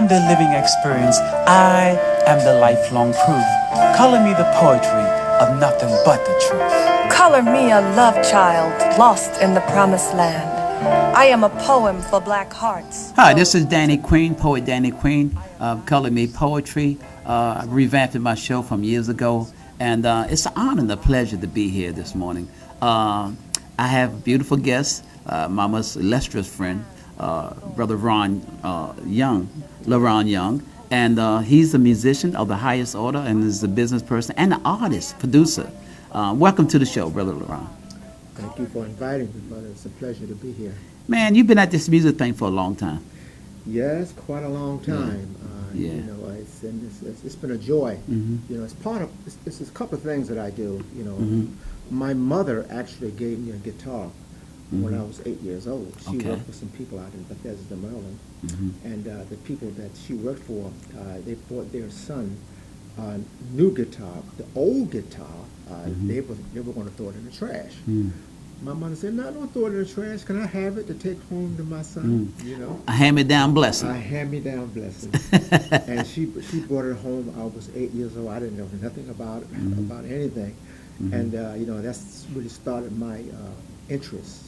am the living experience. I am the lifelong proof. Color me the poetry of nothing but the truth. Color me a love child lost in the promised land. I am a poem for black hearts. Hi, this is Danny Queen, poet Danny Queen, Color Me Poetry. I revamped my show from years ago, and it's an honor and a pleasure to be here this morning. I have beautiful guests, Mama's illustrious friend, Brother Leron Young, and he's a musician of the highest order and is a business person and an artist, producer. Welcome to the show, Brother Leron. Thank you for inviting me, brother. It's a pleasure to be here. Man, you've been at this music thing for a long time. Yes, quite a long time. Yeah. You know, it's been a joy. Mm-hmm. You know, it's part of, it's a couple of things that I do. You know, Mm-hmm. my mother actually gave me a guitar when Mm-hmm. I was 8 years old. She Okay. worked for some people out in Bethesda, Maryland. Mm-hmm. And the people that she worked for, they bought their son a new guitar. The old guitar, Mm-hmm. they were going to throw it in the trash. Mm. My mother said, "No, don't throw it in the trash. Can I have it to take home to my son?" You know, A hand-me-down a blessing. hand-me-down blessing. And she brought it home. I was 8 years old. I didn't know nothing about about anything, and you know, that's really started my interest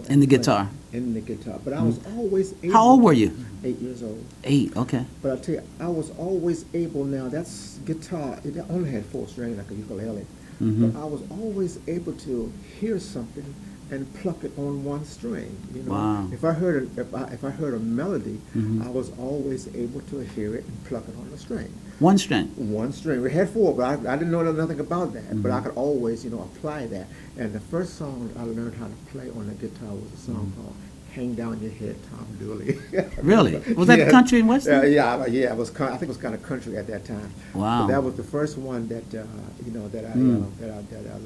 In the guitar. In the guitar. But I was always able. How old were you? 8 years old. 8, okay. But I tell you, I was always able. Now that's guitar. It only had 4 strings like a ukulele. Mhm. But I was always able to hear something and pluck it on one string. You know, Wow. if I heard a melody, Mhm. I was always able to hear it and pluck it on the string. One string. One string. We had 4, but I didn't know nothing about that. But Mm-hmm. I could always, you know, apply that. And the first song I learned how to play on the guitar was a song called "Hang Down Your Head, Tom Dooley." Mm-hmm. Really? Was that country and western? Yeah. It was. I think it was kind of country at that time. Wow. Mm. But that was the first one that you know that I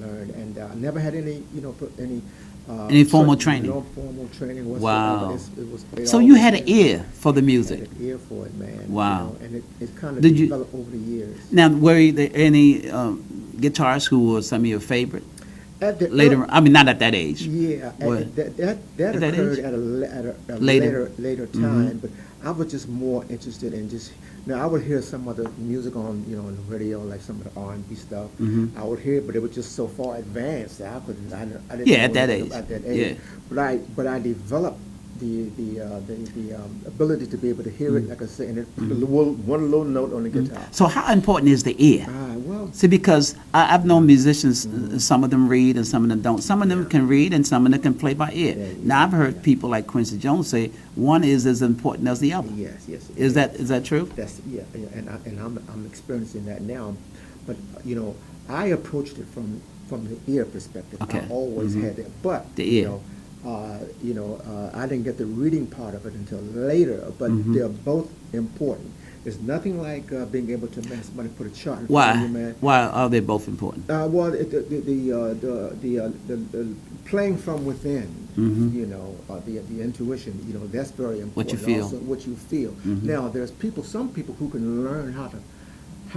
learned, and I never had any any. Any formal training? No formal training whatsoever. Wow. It So you always had an came- ear for the I had music. an ear for it, man. Wow. You know, and it kind of Did you- developed over the years. Now, were there any guitarists who were some of your favorite? At the Later, I mean, not at that age. Yeah, What? that At that occurred age? at a Later. later time, but I was just more interested in just. Now I would hear some of the music on on the radio, like some of the R&B stuff. Mhm. I would hear it, but it was just so far advanced that I didn't. Yeah, know at that anything age. At that age, Yeah. but I developed the ability to be able to hear it, like I said, and it put a one little note on the guitar. So how important is the ear? Well, See, because I've known musicians, some of them read and some of them don't. Some of them can read and some of them can play by ear. Yeah, Now, I've heard yeah. people like Quincy Jones say one is as important as the other. yes. Is that true? That's and I'm experiencing that now, but I approached it from the ear perspective. Okay. I always Mhm. had that, but The ear. I didn't get the reading part of it until later. But Mhm. they're both important. There's nothing like being able to make somebody put a chart in front of Why? you, man. Why are they both important? Well, the playing from within, Mhm. the intuition, that's very important. What you feel. Also, what you feel. Mhm. Now, there's some people who can learn how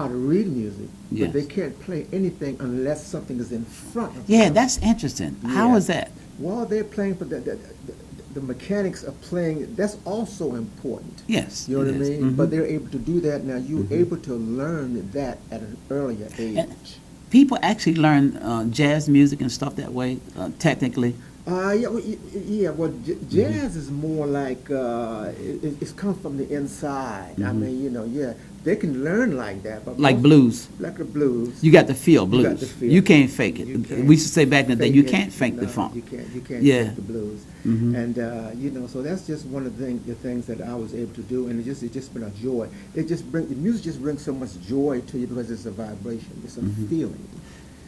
to read music, Yes. but they can't play anything unless something is in front of Yeah, them. that's interesting. How Yeah. is that? While they're playing, but the mechanics of playing, that's also important. Yes. You know what it I is. mean? Mhm. But they're able to do that now. You're able to learn that at an earlier age. People actually learn jazz music and stuff that way, technically. Jazz is more like it's come from the inside. I mean, they can learn like that, but Like most- blues. like the blues. You got to feel blues. got to feel. You can't fake it. You can't We used to say back in the day, you fake it. can't fake the No, funk. You can't Yeah. fake the blues. Mhm. And so that's just one of the things that I was able to do, and it's just been a joy. The music just brings so much joy to you because it's a vibration, it's a Mm-hmm. feeling.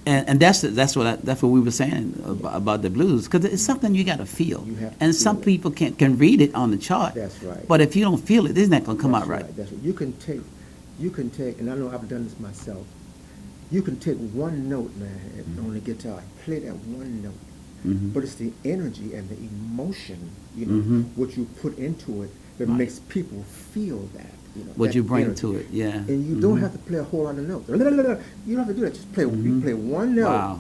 And that's what we were saying about the blues, because it's something you got to feel. You have to And feel some it. people can read it on the chart. That's right. But if you don't feel it, it's not going to come That's out right. That's right. You can take, and I know I've done this myself. You can take one note, man, on the guitar, play that one note, Mhm. but it's the energy and the emotion, Mhm. what you put into it that Right. makes people feel that. What that you bring energy. to it, yeah. And you don't Mhm. have to play a whole lot of notes. You don't have to do that. Just play. You play one note. Wow.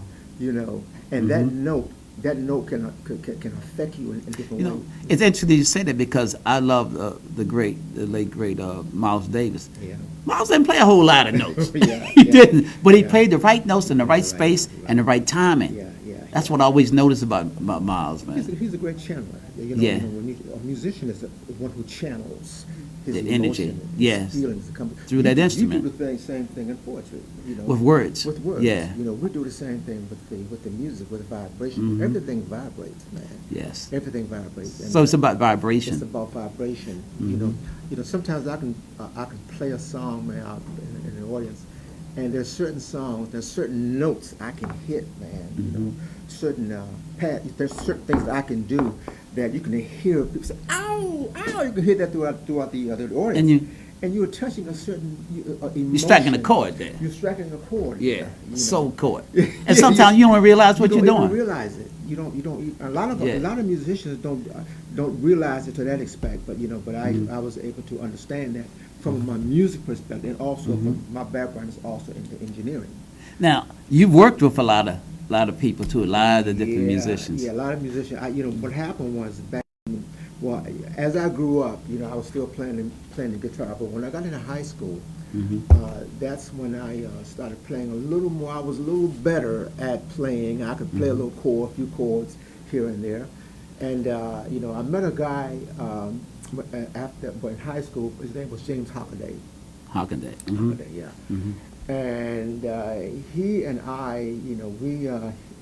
And that Mhm. note that note can affect you in different You know, ways. it's interesting you say that because I love the late great Miles Davis. Yeah. Miles didn't play a whole lot of notes. Yeah, He yeah. didn't, but he Yeah. played the right notes in the right Right, space right. and the right timing. Yeah, yeah. That's what I always notice about Miles, man. He's a great channeler. Yeah. When a musician is one who channels his The emotion, energy, his yes. feelings that come Through that You instrument. do the same thing in poetry. With words. With words. Yeah. We do the same thing with the music, with the vibration. Mhm. Everything vibrates, man. Yes. Everything vibrates. And So it's about vibration. It's about vibration. Mhm. Sometimes I can play a song, man, out in the audience, and there's certain songs, there's certain notes I can hit, man. Mhm. Certain there's certain things that I can do that you can hear people say, "Ow, ow!" You can hear that throughout the audience. And you're touching a certain emotion. You're striking a chord there. You're striking a chord. Yeah, soul chord. Yeah, And sometimes you don't realize what you you're don't doing. even realize it. You don't. A lot Yeah. of musicians don't realize it to that extent. But Mm-hmm. I was able to understand that from my music perspective, and also Mm-hmm. from my background is also into engineering. Now, you've worked with a lot of people too, a lot of different musicians. Yeah, a lot of musicians. What happened was back. Well, as I grew up, I was still playing the guitar. But when I got into high school, Mhm. that's when I started playing a little more. I was a little better at playing. I could play a little chord, a few chords here and there. And I met a guy but in high school. His name was James Hockaday. Hockaday. Hockaday, yeah. Mhm. And he and I,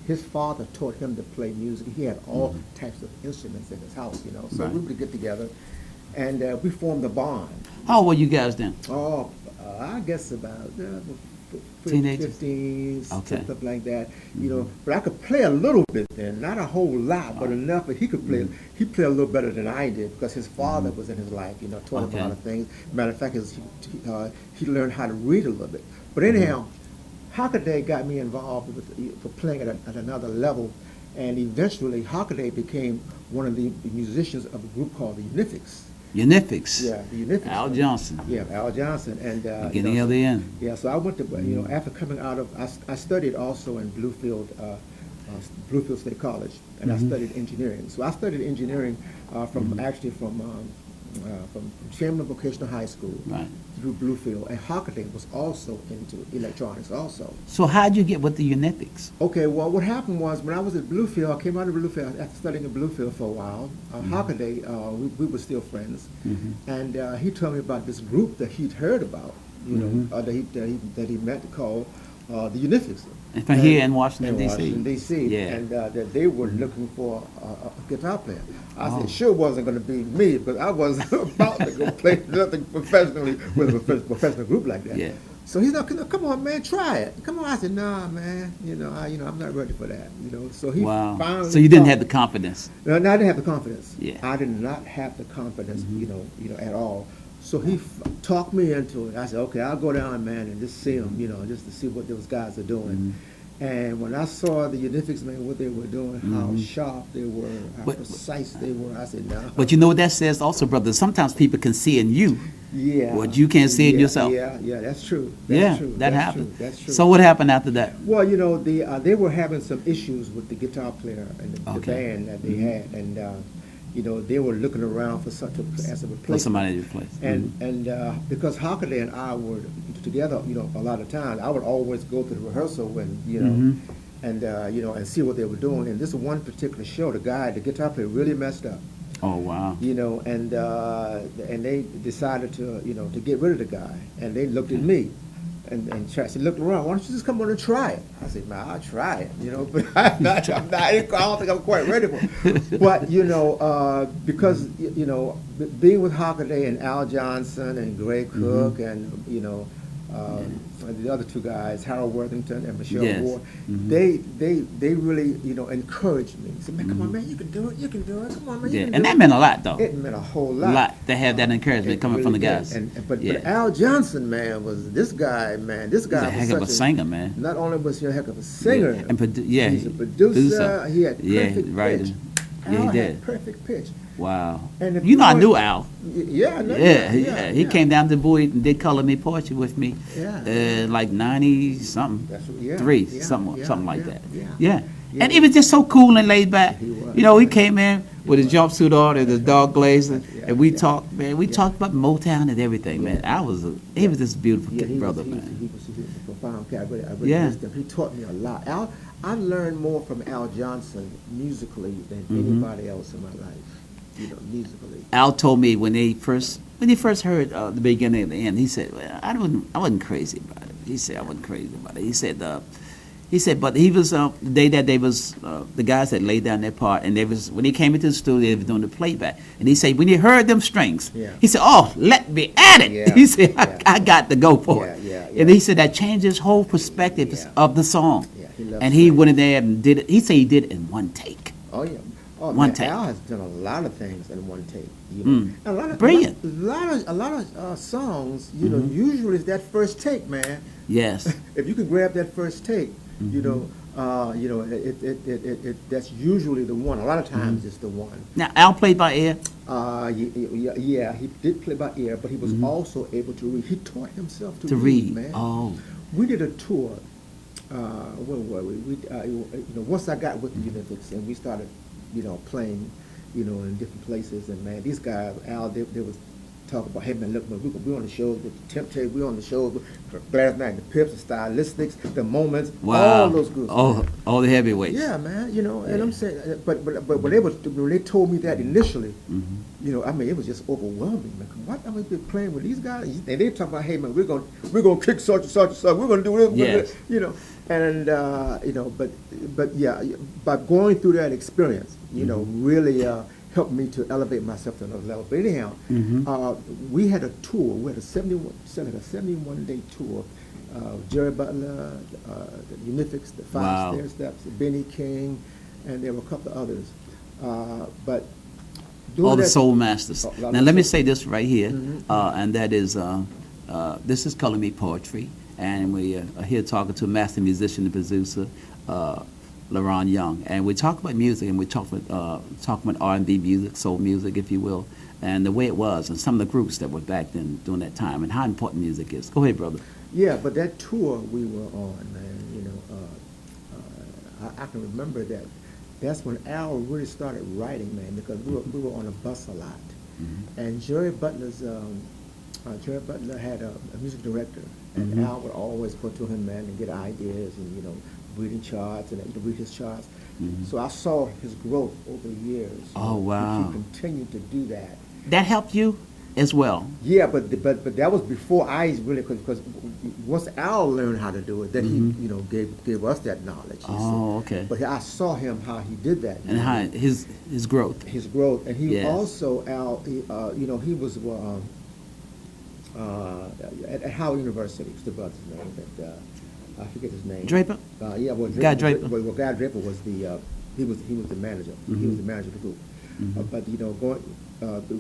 his father taught him to play music. He had all types of instruments in his house, So Right. we would get together, and we formed a bond. How old were you guys then? Oh, I guess about Teenagers? 15, Okay. stuff like that. But I could play a little bit then, not a whole lot, but enough that he could play. He played a little better than I did because his father was in his life. Taught him Okay. a lot of things. Matter of fact, he learned how to read a little bit. But anyhow, Hockaday got me involved for playing at another level, and eventually Hockaday became one of the musicians of a group called the Unifics. Unifics. Yeah, the Unifics. Al Johnson. Yeah, Al Johnson, and Beginning of the end. Yeah, so I went to after coming out of I studied also in Bluefield State College, and I studied engineering. So I studied engineering from Chamberlain Vocational High School Right. through Bluefield, and Hockaday was also into electronics also. So how'd you get with the Unifics? Okay, well, what happened was when I was at Bluefield, I came out of Bluefield after studying at Bluefield for a while. Hockaday, we were still friends, and he told me about this group that he'd heard about, that he met called the Unifics. And from here in Washington, D.C. Washington, D.C. Yeah. And that they were looking for a guitar player. I said, sure wasn't going to be me because I wasn't about to go play nothing professionally with a professional group like that. Yeah. So he's like, come on, man, try it. Come on. I said, nah, man, I'm not ready for that. So he Wow. finally. So you didn't have the confidence. No, I didn't have the confidence. Yeah. I did not have the confidence, at all. So he talked me into it. I said, okay, I'll go down, man, and just see them, just to see what those guys are doing. And when I saw the Unifics, man, what they were doing, how sharp they were, how But- precise they were, I said, nah. But you know what that says also, brother? Sometimes people can see in you Yeah. what you can't see in Yeah, yourself. Yeah, that's true. That's Yeah, true. that That's happened. True. That's true. So what happened after that? Well, they were having some issues with the guitar player and the Okay. band that they had, and they were looking around for such as a For replacement. somebody to replace. And because Hockaday and I were together, a lot of times, I would always go to the rehearsal and see what they were doing. And this one particular show, the guitar player, really messed up. Oh, wow. And they decided to get rid of the guy, and they looked at me. And said, look around, why don't you just come on and try it? I said, man, I'll try it, but I don't think I'm quite ready for it. But, because, being with Hockaday and Al Johnson and Greg Cook and, the other two guys, Harold Worthington and Michelle Yes. Ward, they really, encouraged me. Said, man, come on, man, you can do it, come on, man, you Yeah, can and do that it. meant a lot, though. It meant a whole A lot. lot to have that encouragement It coming from the really guys. did. But Yeah. Al Johnson, man, was this guy, man. This guy He's a was heck of a such singer, man. Not only was he a heck of a singer, Yeah, and he's a producer. He had perfect right. pitch. Yeah, he Al did. had perfect pitch. Wow. And if You know, I want- knew Al. Yeah, I know. Yeah. He came down to Bowie and did Color Me Poetry with me. Yeah. Like 90 something. That's what, yeah, Three, yeah, something yeah, like yeah, that. yeah. Yeah. And he was just so cool and laid back. He was. You know, he came in with his jumpsuit on and his dog glazing, Yeah, and we yeah. talked, man. We talked about Motown and everything, man. He was this beautiful Yeah, he brother, was, man. he was a profound cat. I really Yeah. missed him. He taught me a lot. I learned more from Al Johnson musically than Mm-hmm. anybody else in my life. You know, musically. Al told me when he first heard the beginning and the end, he said, well, I wasn't crazy about it. He said I wasn't crazy about it. He said, but he was the day that they was the guys that laid down their part, and they was when he came into the studio, they was doing the playback, and he said when he heard them strings, Yeah. he said, oh, let me at it. Yeah, He said, yeah. I got to go for it. Yeah, And he said that changed his whole perspective Yeah. of the song. Yeah, he loves And he strings. went in there and did it. He said he did it in one take. Oh yeah. Oh, One man, take. Al has done a lot of things in one take. You know? Mm. A lot of, Brilliant. A lot of songs. You know, Mm-hmm. usually it's that first take, man. Yes. If you can grab that first take, Mm-hmm. that's usually the one. A lot of times Mm-hmm. it's the one. Now Al played by ear. Yeah, he did play by ear, but he was also able to read. He taught himself to, Mm-hmm. To read. man. Oh. We did a tour. Where were we? Once I got with the Unifics and we started, playing, in different places, and man, these guys, Al, they was talking about, hey man, look, man, we on the shows with the Temptations, we on the shows with Gladys Knight, the Pips, the Stylistics, the Moments, Wow. all those groups. Oh, man. all the heavyweights. Yeah, man, and I'm saying, but when they told me that initially, it was just overwhelming, man. What am I been playing with these guys? And they talk about, hey man, we're gonna kick such and such and such. We're gonna do this. Yes. But yeah, by going through that experience, really helped me to elevate myself to another level. But anyhow, we had a tour. We had a 71-day tour. Jerry Butler, the Unifics, the Wow. Five Stair Steps, Benny King, and there were a couple of others. But doing All the that- soul masters. Oh, lot Now of let me soul- say this right here, Mm-hmm. and that is, this is Color Me Poetry, and we are here talking to master musician and producer, Leron Young, and we talk about music, and we talk about R&B music, soul music, if you will, and the way it was, and some of the groups that were back then during that time, and how important music is. Go ahead, brother. Yeah, but that tour we were on, man, I can remember that. That's when Al really started writing, man, because we were on a bus a lot. Mm-hmm. And Jerry Butler had a music director, and Al would always go to him, man, and get ideas and, reading charts and read his charts. So I saw his growth over the years. Oh, wow. He continued to do that. That helped you as well. Yeah, but that was before I really, because once Al learned how to do it, then he gave us that knowledge. you Oh, see. okay. But I saw him how he did that. And how his growth. his growth, and he Yes. also Al, he was at Howard University. What's the brother's name? I forget his name. Draper? Yeah, well, Guy Draper. Well, Guy Draper was he was the manager. He was the manager of the group. But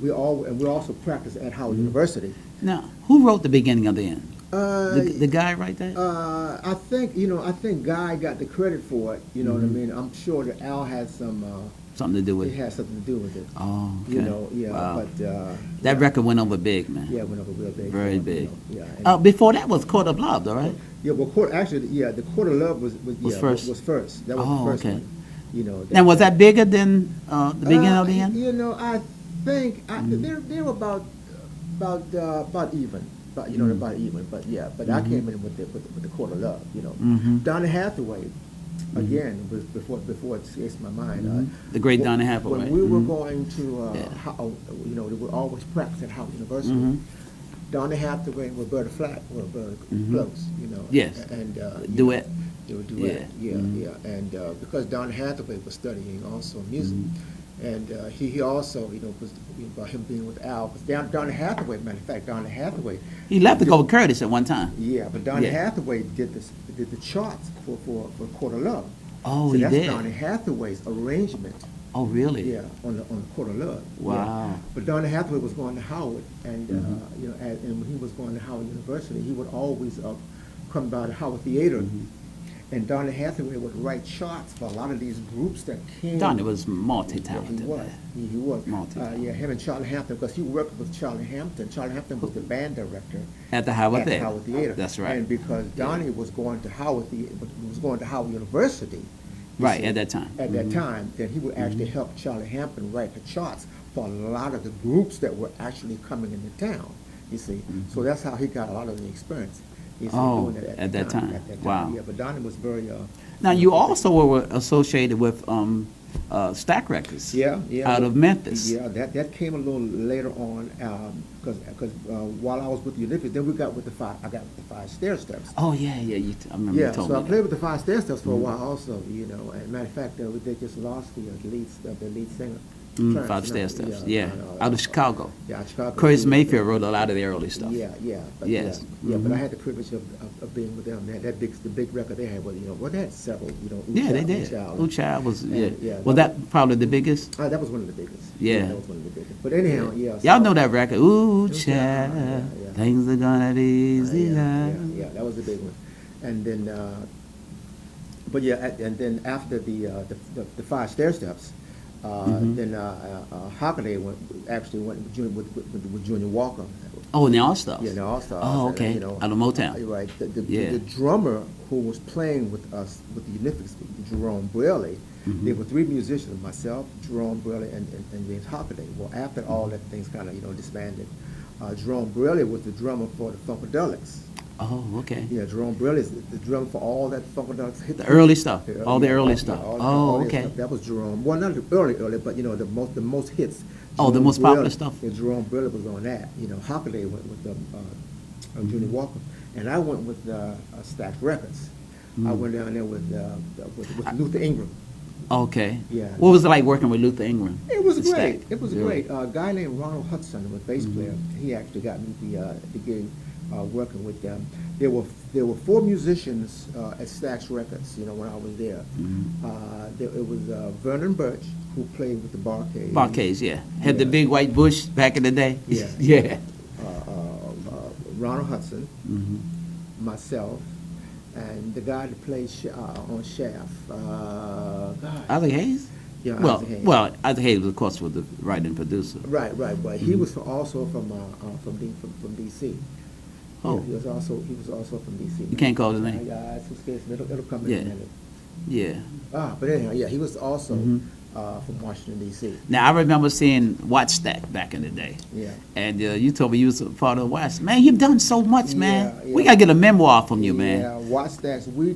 we also practiced at Howard University. Now, who wrote the beginning of the end? Uh, The guy right there? I think Guy got the credit for it. You know what I mean? I'm sure that Al had Something to do with it it. had something to do with it. Oh, okay. Yeah. Wow. But That record went over big, man. yeah, went over real big. Very big. Yeah. And, Before that was Court of Love, though, right? yeah, well, the Court of Love was first. Was first. That was Oh, the first okay. one. Now, was that bigger than the beginning of the end? I think they were about even. About even. But yeah, but I came in with the Court of Love. Donny Hathaway, again, was before it escapes my mind. The great Donny Hathaway. When we were going to, Yeah. they would always practice at Howard University. Donny Hathaway and Roberta Flack were very close. Yes. And Duet. They would duet. Yeah. And because Donny Hathaway was studying also music. And he also, was about him being with Al. Because Donny Hathaway, matter of fact, Donny Hathaway. He left to go with Curtis at one time. Yeah, but Donny Yeah. Hathaway did the charts for Court of Love. Oh, so he that's did? Donny Hathaway's arrangement. Oh, really? Yeah, on the Court of Love. Wow. Yeah. But Donny Hathaway was going to Howard, and and when he was going to Howard University, he would always come by the Howard Theater. And Donny Hathaway would write charts for a lot of these groups that came. Donny was Yeah, multi-talented. he was. man. He was. Multi-talented. Him and Charlie Hampton, because he worked with Charlie Hampton. Charlie Hampton was the band director At the Howard at the Theater. Howard Theater. That's right. And because Donnie was going to Howard University, you Right, see, at that time. At that time, then he would actually help Charlie Hampton write the charts for a lot of the groups that were actually coming into town. You see, so that's how he got a lot of the experience. You see, Oh, doing it at that time. At that Wow. Yeah, but Donnie was very. Now, you also were associated with Stack Records. Yeah, yeah. Out of Memphis. Yeah, that came a little later on because while I was with the Olympics, then we got with the five. I got with the Five Stair Steps. Oh, yeah. I remember Yeah, you told so me I that. played with the Five Stair Steps for a while also, you know. And matter of fact, they just lost the lead singer. Five Stair Steps, I yeah. know, Out of Chicago. Yeah, Chicago. Chris Mayfield wrote a lot of the early stuff. Yeah, yeah. But Yes. Yeah, but I had the privilege of being with them. The big record they had, they had several, Yeah, they did. Ooh Child was, yeah. yeah, Was that probably the biggest? That was one of the biggest. Yeah. That was one of the biggest. But anyhow, yeah. Y'all so- know that record. Ooh Child, Child, yeah. things are gonna be easy. Yeah, that was the big one. And then, but yeah, and then after the Five Stair Steps, then Hockaday actually went with Junior Walker. Oh, and the All Stars. Yeah, the All Stars. Oh, okay. You know, Out of Motown. You're right. Yeah. The drummer who was playing with us with the Olympics, Jerome Braley. There were three musicians: myself, Jerome Braley, and James Hockaday. Well, after all that things kind of disbanded, Jerome Braley was the drummer for the Funkadelics. Oh, okay. Yeah, Jerome Braley is the drummer for all that Funkadelics hit. The early stuff. All the early stuff. all that Okay. stuff. That was Jerome. Well, not the early, but the most hits. Oh, the Jerome most popular Braley- stuff? Yeah, Jerome Braley was on that. Hockaday went with Junior Walker, and I went with Stack Records. I went down there with Luther Ingram. Okay. Yeah. What was it like working with Luther Ingram? It was The great. Stack? It was Yeah. great. A guy named Ronald Hudson, a bass player, he actually got me the gig working with them. There were four musicians at Stax Records, when I was there. It was Vernon Birch, who played with the Barcades. Barcades, yeah. Had the Yeah. big white bush back in the day. Yeah. Yeah. Ronald Hudson, myself, and the guy that played on Shaft. Isaac Hayes? Yeah, Well, Isaac Hayes. well, Isaac Hayes, of course, was the writer and producer. Right. But he was also from DC. Oh. Yeah, he was also from DC. You can't call his name? Yeah, it's too scarce. It'll come in Yeah. a minute. Yeah. But anyhow, yeah, he was also from Washington D.C. Now, I remember seeing Watch Stack back in the day. Yeah. And you told me you was a part of Watch. Man, you've done so much, man. Yeah, We yeah. got to get a memoir from you, man. Yeah, Watt Stacks. We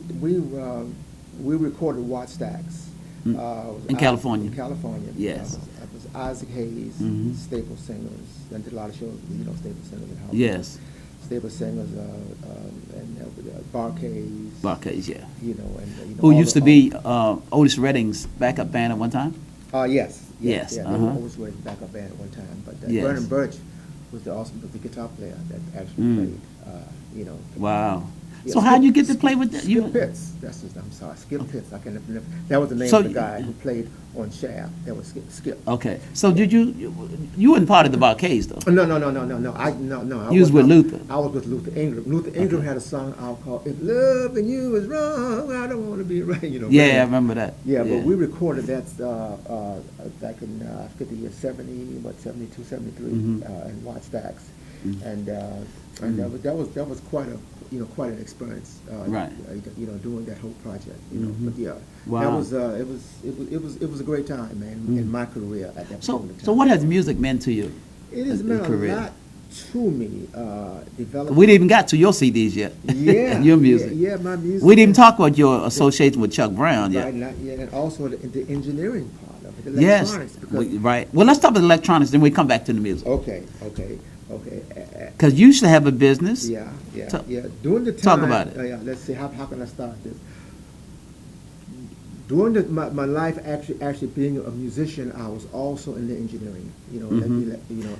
recorded Watt Stacks. In California. In California. Yes. It was Isaac Hayes, Staple Singers. I did a lot of shows, Staple Singers at Howard. Yes. Staple Singers and Barcades. Barcades, yeah. And Who all used the- to be Otis Redding's backup band at one time? Yes. Yes, Yeah, uh-huh. they were always with the backup band at one time. But Yes. Vernon Birch was the guitar player that actually played. Wow. Yeah, So how'd you get to play with that? Skip Pitts. I'm sorry, Skip Pitts. I can never. That was the name So of the guy who played on Shaft. That was Skip. Okay. So did you weren't part of the Barcades, though? No. I You was with not- Luther. I was with Luther Ingram. Luther Ingram had a song out called "If Loving You Is Wrong, I Don't Want to Be Right." Yeah, I remember that. Yeah, but we recorded that back in 72, 73 in Watt Stacks, and that was quite an experience. Right. Doing that whole project. But yeah, Wow. that was it was a great time, man, in my career at that So point in time. so what has music meant to you? It has in meant a career? lot to me. Developing. We didn't even got to your CDs yet. Yeah, Your music. Yeah, my music. We didn't even talk about your association with Chuck Brown yet. Right, not yet, and also the engineering part of it, the Yes. electronics. Because, Right. Well, let's talk about electronics, then we come back to the music. okay. Because you used to have a business. Yeah. Talk- During the time, talk about it. Yeah, let's see. How can I start this? During my life, actually being a musician, I was also in the engineering.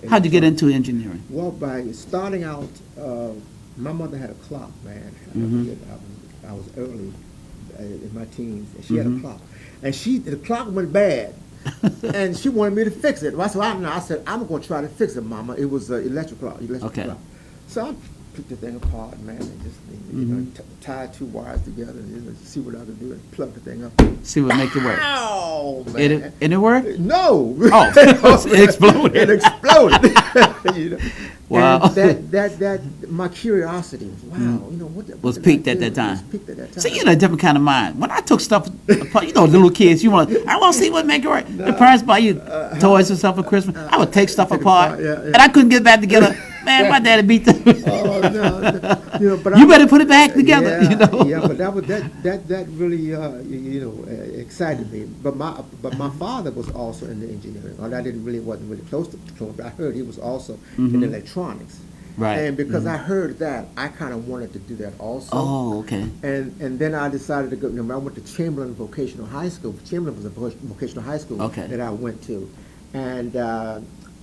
How'd you get into engineering? Well, by starting out, my mother had a clock, man. I was early in my teens, and she had a clock, and the clock went bad. And she wanted me to fix it. So I said, I'm going to try to fix it, Mama. It was an electric clock. Okay. So I picked the thing apart, man, and just tied two wires together and see what I could do and plug the thing up. See what make it work. Ow, man. And it worked? No. Oh, it exploded. It exploded. You know? Wow. And that my curiosity was, wow, you know, what Was did I piqued at do? that time. Was piqued at that time. See, you're in a different kind of mind. When I took stuff apart, you know, little kids, I want to see what make it right. The parents buy you toys and stuff for Christmas. I would take stuff take it apart, apart, yeah. and I couldn't get back together. Man, my daddy beat them. Oh no, you know, but You better put it back together. Yeah, You know. yeah, but that really excited me. But my father was also in the engineering. Well, wasn't really close to him, but I heard he was also in electronics. Right. And because I heard that, I kind of wanted to do that also. Oh, okay. And then I decided to go. You know, I went to Chamberlain Vocational High School. Chamberlain was a vocational high school Okay. that I went to,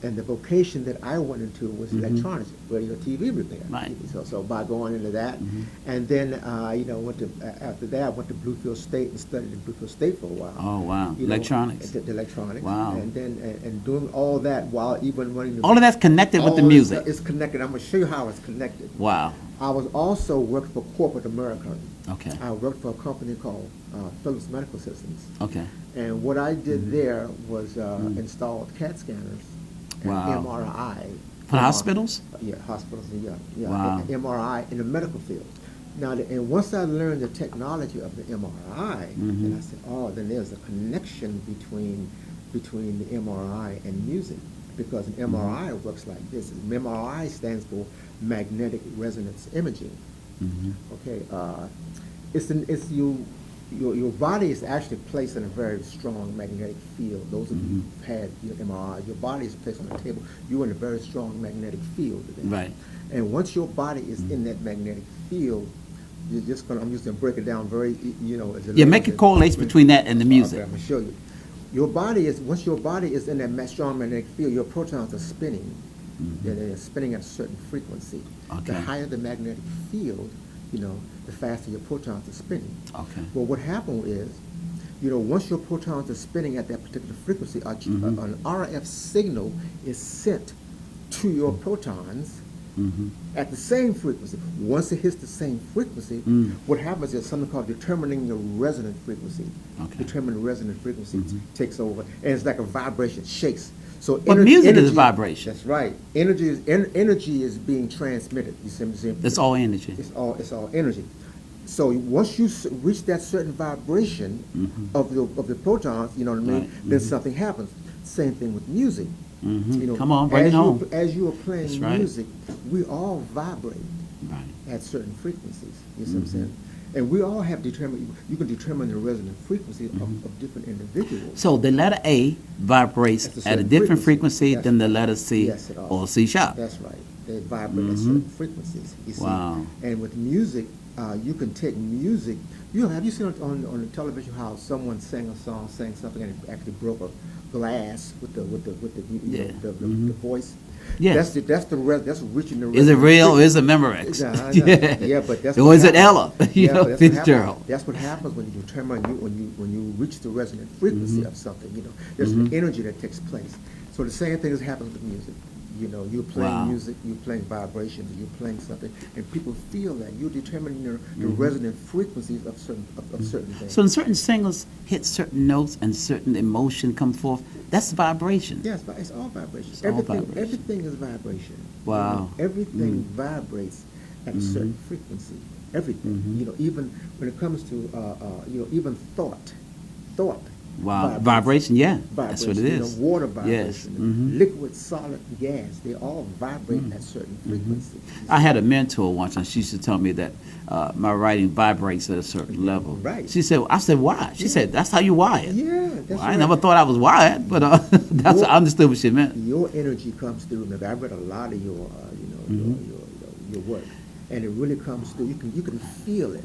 and the vocation that I went into was electronics, radio, TV repair. Right. So by going into that, and then after that I went to Bluefield State and studied in Bluefield State for a while. Oh, wow. You know, Electronics. the electronics. Wow. And then and doing all that while even running the All of that's connected with the all music. It's connected. I'm gonna show you how it's connected. Wow. I was also worked for corporate America. Okay. I worked for a company called Philips Medical Systems. Okay. And what I did there was installed CAT scanners and Wow. MRI. For hospitals? Yeah, hospitals, yeah. Wow. MRI in the medical field. Now, and once I learned the technology of the MRI, and I said, oh, then there's a connection between the MRI and music, because an MRI works like this. MRI stands for magnetic resonance imaging. Okay, your body is actually placed in a very strong magnetic field. Those of you who've had your MRI, your body is placed on a table. You're in a very strong magnetic field. Right. And once your body is in that magnetic field, you're just gonna. I'm just gonna break it down very, as a Yeah, make a correlation between that and the music. Okay, I'm gonna show you. Once your body is in that strong magnetic field, your protons are spinning. They're spinning at a certain frequency. Okay. The higher the magnetic field, the faster your protons are spinning. Okay. Well, what happened is, once your protons are spinning at that particular frequency, an RF signal is sent to your protons at the same frequency. Once it hits the same frequency, what happens is something called determining the resonant frequency. Okay. Determining the resonant frequency takes over, and it's like a vibration, shakes. So But music is vibration. That's right. Energy is being transmitted. You see what I'm saying? It's all energy. It's all energy. So once you reach that certain vibration of the protons, you know what I mean, Right. then something happens. Same thing with music. Come on, bring it home. As you are playing That's right. music, we all vibrate Right. at certain frequencies. You see what I'm saying? And we all have determined. You can determine the resonant frequency of different individuals. So the letter A vibrates At a at a certain different frequency. frequency than the letter C Yes, it all. or C sharp. That's right. They vibrate at certain frequencies. You see? Wow. And with music, you can take music. Have you seen on the television how someone sang something, and it actually broke a glass with the Yeah. the voice? Yes. That's reaching the. Is it real or is it Memorex? Yeah, but that's. Or what is it happens. Ella? Yeah, but that's what Fitzgerald. happens. That's what happens when you determine when you reach the resonant frequency of something. There's an energy that takes place. So the same thing happens with music. You're playing Wow. music, you're playing vibrations, you're playing something, and people feel that you're determining the resonant frequencies of certain things. So when certain singers hit certain notes and certain emotion come forth, that's vibration. Yes, it's all vibration. It's all vibration. Everything is vibration. Wow. Everything vibrates at a certain frequency. Everything. Even when it comes to even thought. Wow. Vibration, yeah. That's what it Vibration, is. Water Yes. vibration, liquid, solid, gas, they all vibrate at certain frequencies. I had a mentor once, and she used to tell me that my writing vibrates at a certain level. Right. She said, I said, why? She said, that's how you wired. Yeah, that's Well, I right. never thought I was wired, but I understood what she meant. Your energy comes through. Now, I read a lot of your work, and it really comes through. You can feel it.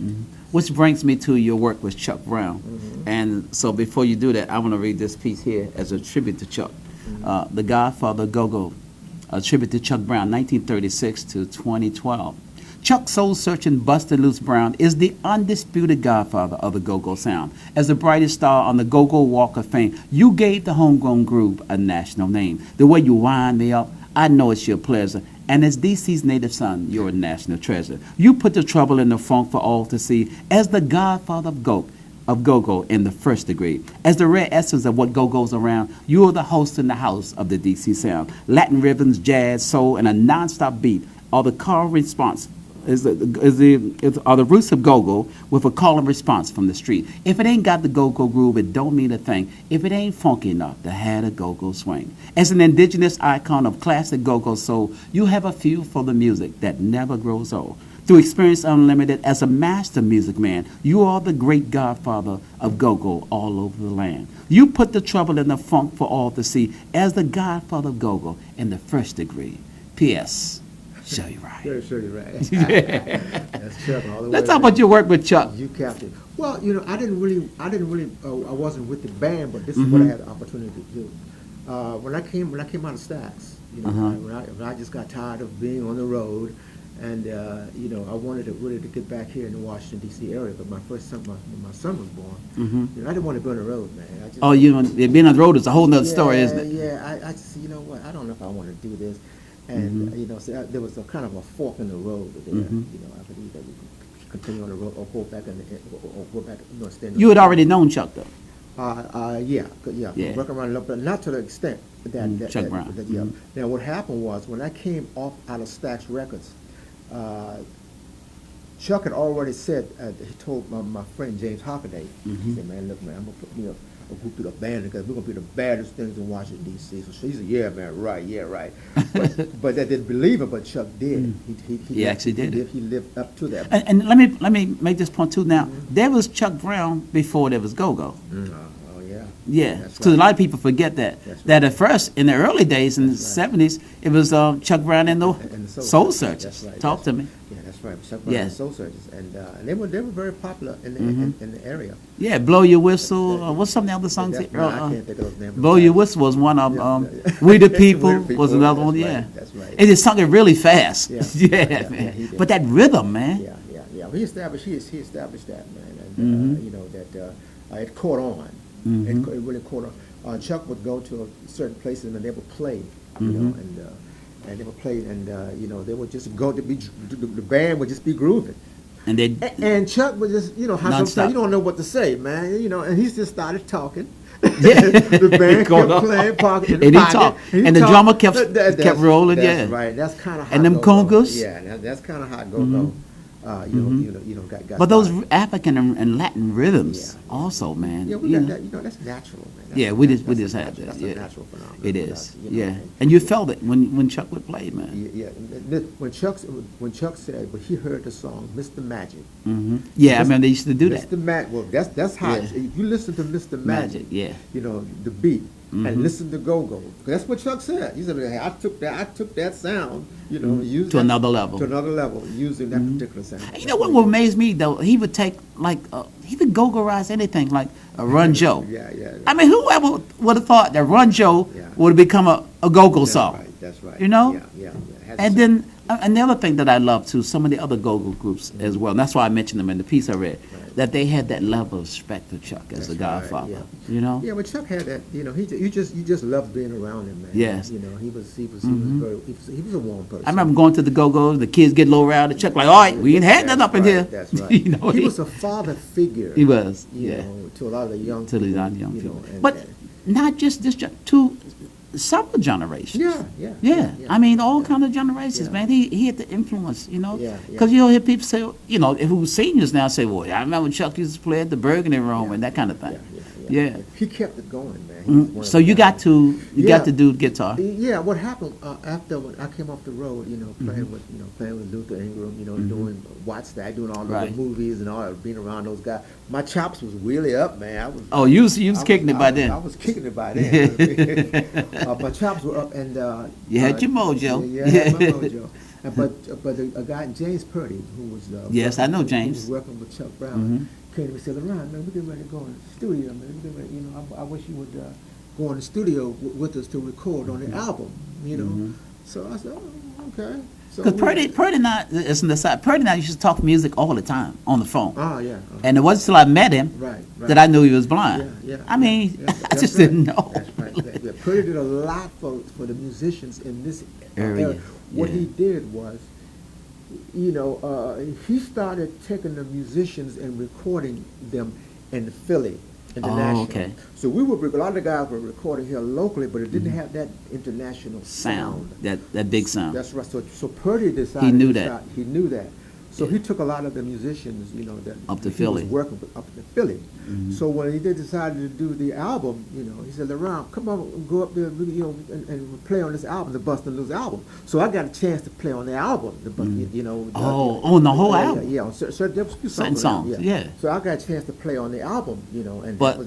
Which brings me to your work with Chuck Brown. And so before you do that, I want to read this piece here as a tribute to Chuck. The Godfather Go-Go, a tribute to Chuck Brown, 1936 to 2012. Chuck soul-searching Busted Loose Brown is the undisputed godfather of the go-go sound. As the brightest star on the go-go walk of fame, you gave the homegrown groove a national name. The way you wind me up, I know it's your pleasure. And as DC's native son, you're a national treasure. You put the trouble in the funk for all to see. As the godfather of go, of go-go in the first degree. As the rare essence of what go-go's around, you are the host in the house of the DC sound. Latin rhythms, jazz, soul, and a non-stop beat are the call response. Are the roots of go-go with a call and response from the street. If it ain't got the go-go groove, it don't mean a thing. If it ain't funky enough to have a go-go swing. As an indigenous icon of classic go-go soul, you have a feel for the music that never grows old. Through Experience Unlimited, as a master music man, you are the great godfather of go-go all over the land. You put the trouble and the funk for all to see as the godfather of go-go in the first degree. P.S. Show you right. Show you right. That's Chuck all the way. Let's talk about your work with Chuck. You captain. Well, I didn't really, I wasn't with the band, but this is what I had the opportunity to do. When I came out of Stax, when I just got tired of being on the road, and I wanted to really get back here in the Washington D.C. area. But my first son, my son was born. I didn't want to be on the road, man. Being on the road is a whole nother story, isn't it? Yeah, I just, you know what? I don't know if I want to do this. And so there was a kind of a fork in the road there. I believe that we could continue on the road or go back stay in the You had already known Chuck, though. Yeah. Work around a little bit, not to the extent that Chuck Brown. Now what happened was when I came out of Stax Records, Chuck had already said, he told my friend James Hockaday, he said, man, look, man, I'm gonna put me a group of the band because we're gonna be the baddest things in Washington D.C. So he said, yeah, man, right. But they didn't believe it, but Chuck did. He actually did it. He lived up to that. And let me make this point too. Now there was Chuck Brown before there was go-go. Oh yeah. Yeah, That's because right. a lot of people forget that. That's That at first, in the early days, in the 70s, it was Chuck Brown and the And the Soul Searchers. That's right. Talk to me. Yeah, that's right. Chuck Brown and the Soul Searchers, and they were very popular in the area. Yeah, Blow Your Whistle. What's some of the other songs? I can't think of those names. Blow Your Whistle was one of them. We the People was another one. That's Yeah, right, that's right. It just sung it really fast. Yeah. Man. He did. But that rhythm, man. Yeah. He established that, man, and that it caught on. It really caught on. Chuck would go to certain places and they would play, and they would play, and they would just go to be the band would just be grooving. And they And Chuck would just, how Non-stop. sometimes you don't know what to say, man, and he just started talking. Yeah. The band Going kept on. playing, pocket, And he talked. And the drummer kept rolling, that's yeah. right. That's kind of how And them go-go. congas. Yeah, that's kind of how it go. Got But those started. African and Latin rhythms also, man. Yeah, we got that. That's natural, man. We just have that. That's Yeah, a natural phenomenon. it is. That's, Yeah, and you felt it when Chuck would play, man. Yeah. When Chuck said, but he heard the song "Mr. Magic." Yeah, I remember they used to do that. Mr. Magic. Well, that's how. Yeah. If you listen to Mr. Magic, Yeah. The beat, and listen to Go-Go. That's what Chuck said. He said, "Hey, I took that sound, used To that- another level. to another level, using that particular sound." You know what would amaze me though? He would take he would go-go-rize anything like a Run Joe. Yeah. I mean, whoever would have thought that Run Joe Yeah. would have become a go-go song? That's right. You know? Yeah. And then another thing that I love too, some of the other go-go groups as well. And that's why I mentioned them in the piece I read. That they had that level of respect for Chuck as the That's right, Godfather. yeah. You know? Yeah, but Chuck had that. You just loved being around him, man. Yes. He was a warm person. I remember going to the go-go, the kids get low rowdy. Chuck like, all right, we ain't had nothing up in right, here. That's right. You know, he was a father figure. He was, You yeah. know, to a lot of the young To the people. young people. And, But not just this, to several generations. Yeah. I mean, all kind of generations, Yeah. man. He had the influence, Yeah. Because you'll hear people say, who's seniors now say, well, I remember Chuck used to play at the Burgundy Room and that kind of thing. Yeah. He kept it going, man. He was one of So the you guys. got to do guitar. Yeah, what happened after when I came off the road, playing with Luther Ingram, doing Watch That, doing all the Right. movies and all, being around those guys. My chops was really up, man. Oh, you was kicking it by then. I was kicking it by then. My chops were up, and You had your mojo. Yeah, I had my mojo. But a guy, James Purdy, who was Yes, I know who James. was working with Chuck Brown, came to me and said, "Leron, man, we're getting ready to go in the studio, man. We're getting ready, I wish you would go in the studio with us to record on the album, So I said, "Oh, okay." So Because Purdy and I, it's an aside, Purdy and I used to talk music all the time on the phone. Yeah. And it wasn't until I met him Right. that I knew he was blind. Yeah. I mean, Yeah, I that's just right. didn't know. That's right. Yeah. Purdy did a lot for the musicians in this Area, What yeah. he did was, he started taking the musicians and recording them in Philly International. Oh, okay. So a lot of the guys were recording here locally, but it didn't have that international sound. That big sound. That's right. So Purdy decided. He knew that. He knew that. So he took a lot of the musicians, you know, that Up to he Philly. was working with up to Philly. So when he decided to do the album, you know, he said, "Leron, come on, go up there, you know, and play on this album, the Bust and Loose album." So I got a chance to play on the album, you know. On the whole album. Yeah, on there was a few Certain songs. songs, yeah. So I got a chance to play on the album, you know, and But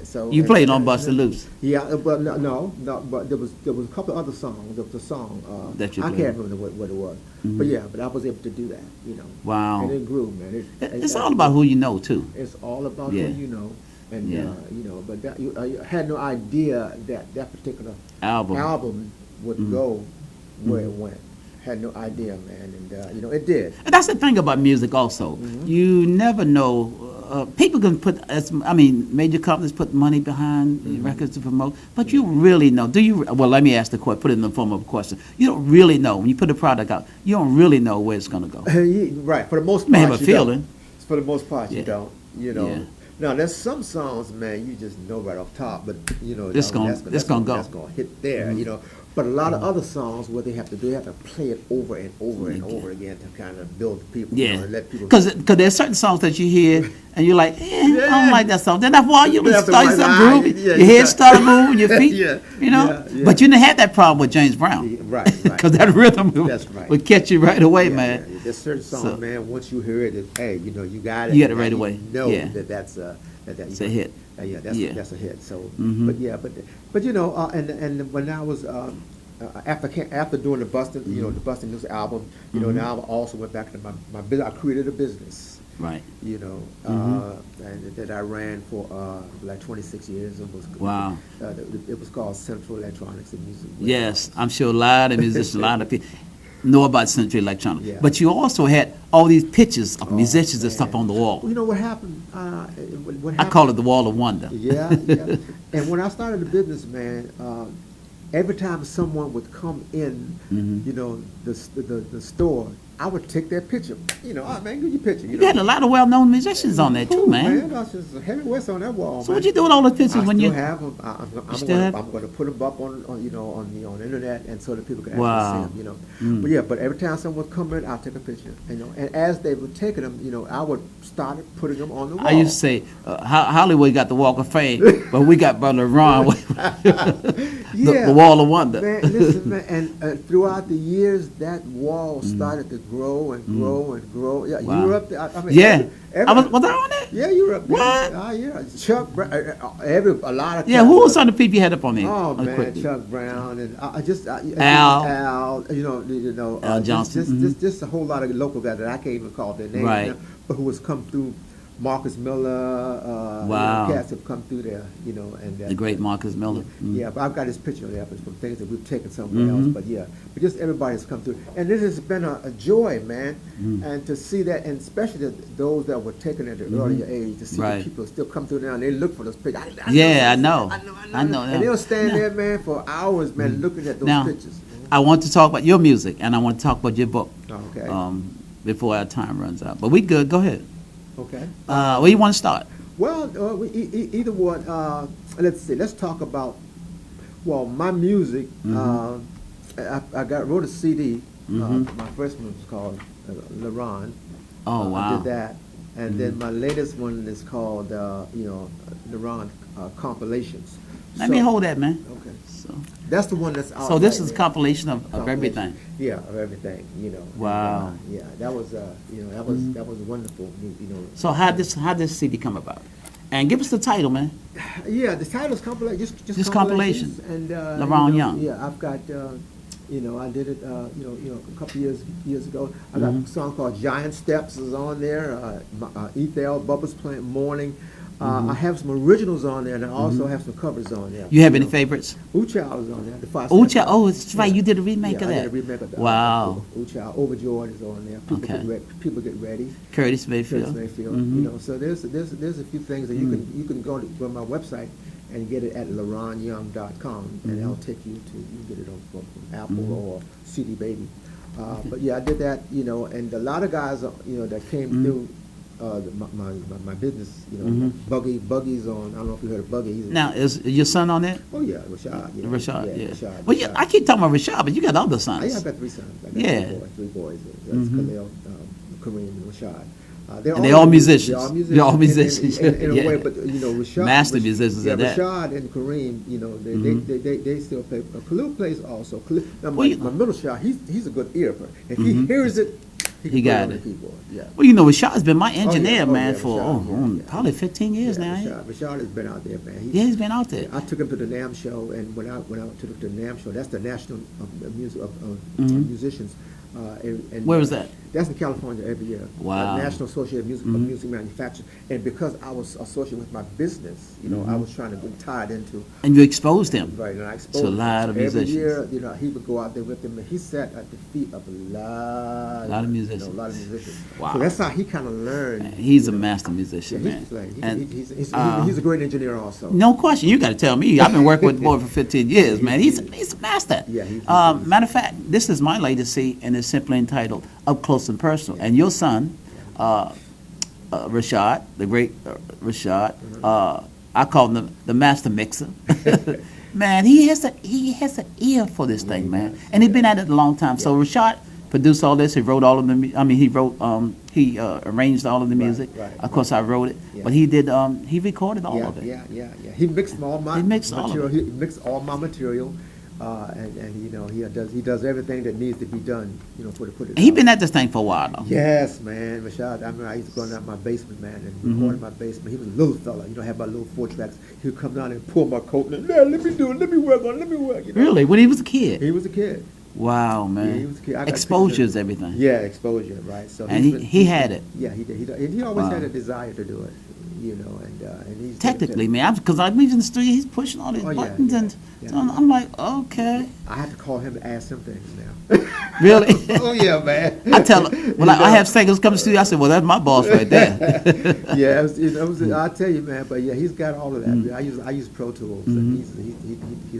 So you played on Bust and Loose. Yeah, but no, but there was a couple of other songs. There was a song That you I played. can't remember what it was, but yeah, but I was able to do that, you know. Wow. And it grew, man. It's all about who you know, too. It's all about Yeah. who you know, and Yeah. you know. But that, I had no idea that particular Album. would go where it went. Had no idea, man, and you know it did. And that's the thing about music also. You never know. People can major companies put money behind records to promote, but you really know. Do you? Well, let me ask the question, put it in the form of a question. You don't really know. When you put a product out, you don't really know where it's going to go. Right, for the most part, You may have a you feeling. don't. For the most part, Yeah. you don't. You know. Yeah. Now there's some songs, man, you just know right off top, but you know It's gonna go. That's gonna hit there, you know. But a lot of other songs, what they have to do, they have to play it over and over and over again to kind of build people, you know, Yeah, and let people. because there's certain songs that you hear and you're like, I don't like that song. Then after a while you After start a while, some groove, yeah, your head start moving, your feet, Yeah, you know. yeah. But you didn't have that problem with James Brown, Right, because that rhythm That's right. would catch you right away, Yeah, man. yeah. There's certain songs, So- man. Once you hear it, hey, you know, you got it. You got it Now right away. You know Yeah. that's It's a hit. Yeah, Yeah. that's a hit. So, Mhm. but you know, and when I was after doing the Bustin', you know, the Bustin' Loose album, you know, now I also went back to my business. I created a business, Right. you know, and that I ran for like 26 years. It was Wow. It was called Central Electronics and Music. Yes, I'm sure a lot of musicians, a lot of people know about Century Electronics. Yeah. But you also had all these pictures of musicians and man. stuff on the wall. Well, you know what happened? What I happened? call it the Wall of Wonder. Yeah, yeah. And when I started the business, man, every time someone would come in, you know, the store, I would take their picture. You know, man, give your picture. You You know, had a lot of well-known musicians on there too, Cool, man. That's just Heavy West on that wall. So man. what you do with all those pictures I when still you? have them. still have- I'm going to put them up on you know on the internet, and so that people can actually Wow. see them. You know, but yeah, but every time someone would come in, I'll take a picture. You know, and as they were taking them, you know, I would start putting them on the wall. I used to say, Hollywood got the Walk of Fame, but we got Brother Ron, the Wall of Wonder. Man, listen, man, and throughout the years, that wall started to grow and grow and grow. Yeah, Wow. you were up there. I mean, Yeah. every- Was I on there? yeah, you were up there. What? Yeah, Chuck, a lot of. Yeah, cats who were- was some of the people you had up on there? Oh man, Quickly. Chuck Brown and Al. you know, Al Johnson, just a whole lot of local guys that I can't even call their names, Right. you know, but who has come through. Marcus Miller, Wow. you know, cats have come through there, you know, and The great Marcus Miller. yeah, but I've got his picture there from things that we've taken somewhere else. But yeah, but just everybody's come through, and it has been a joy, man, and to see that, and especially those that were taken at the earlier age, to see Right. the people still come through now and they look for those pictures. Yeah, I know. I know. And they'll stand Now- there, man, for hours, man, looking at those Now, pictures. I want to talk about your music, and I want to talk about your book Okay. before our time runs out. But we good. Go ahead. Okay. Where you want to start? Well, either one. Let's see. Let's talk about. Well, my music. I wrote a CD. My first one was called Leron. Oh, I wow. did that, and then my latest one is called Leron compilations. Let me hold that, man. Okay. So, That's the one that's out. so this right is a now. compilation of Compilation. everything. Yeah, of everything. You know. Wow. And, yeah, that was that was wonderful. You know. So how this CD come about? And give us the title, man. Yeah, the title's compilation. Just compilation. And Leron Young. Yeah, I've got. I did it. A couple years ago. I got a song called "Giant Steps" is on there. Ethel Bubba's playing "Morning." I have some originals on there, and I also have some covers on there. You have any favorites? Child is on there. The five Ooh Step- Child. Oh, it's right. Yeah. You did a remake Yeah, of I that. did a remake of that. Wow. Child. Overjoyed is on there. Okay. People get ready. Curtis Mayfield. Curtis Mayfield. Mhm. You know, so there's a few things that you can go to my website and get it at leronyoung.com, and that'll take you to you can get it on from Apple or CD Baby. But yeah, I did that. You know, and a lot of guys that came through my business, Buggy's on. I don't know if you heard of Buggy. Now, is your son on it? Oh yeah, Rashad. Yeah, Rashad, yeah. Rashad, Well, yeah, I keep talking about Rashad, but you got other sons. Yeah, I got 3 sons. I got Yeah. three boys. That's Khalil, Kareem, and Rashad. And they're all musicians. They're all musicians. They're all musicians. In a Yeah. way, but Rashad, Master musicians yeah, at that. Rashad and Kareem, they still play. Khalil plays also. Now, Well, my middle child, he's a good ear player. If he hears it, he can He play got on the it. keyboard. Yeah. Well, Rashad's been my engineer, man, for Rashad, probably 15 years now. ain't Rashad has been out there, man. Yeah, he's been out there. I took him to the NAMM show, and when I took him to the NAMM show, that's the National Musicians. And Where was that? That's in California every year. Wow. National Association of Music Manufacturers. And because I was associated with my business, I was trying to get tied into. And you exposed him. Right, and I exposed to a lot of every musicians. year, he would go out there with them, and he sat at the feet of a lot of musicians. a lot of musicians. Wow. So that's how he kind of learned. He's a master musician, Yeah, man. he's a great engineer also. No question. You got to tell me. I've been working with the boy for 15 years, man. He's a master. Yeah, matter of fact, this is my legacy, and it's simply entitled "Up Close and Personal." And your son, Rashad, the great Rashad, I call him the master mixer. Man, he has an ear for this thing, man, and he's been at it a long time. So Rashad produced all this. He wrote all of the. He arranged all of the music. Right. Of course, I wrote it, Yeah. but he did. He recorded all of it. Yeah. He mixed all my He mixed all of material. it. He mixed all my material, and he does everything that needs to be done. For the put it. He's out. been at this thing for a while, though. Yes, man, Rashad. I remember I used to go down my basement, man, and record in my basement. He was a little fella, have my little 4 tracks. He would come down and pull my coat and let me do it, let me work on it, let me work. Really, when he was a kid. He was a kid. Wow, man. Yeah, he was a kid. I got Exposure is pictures. everything. Yeah, exposure, right? So And he's he had it. Yeah, he did. And he always Wow. had a desire to do it, and he's Technically, man, because I leave in the street, he's pushing all these Oh, yeah, buttons, yeah, and yeah. so I'm like, okay, I have to call him and ask him things now. really? Oh yeah, man. I tell him when I have singers come to the studio, I say, well, that's my boss right there. Yeah, I tell you, man. But yeah, he's got all of that. I use Pro Tools. And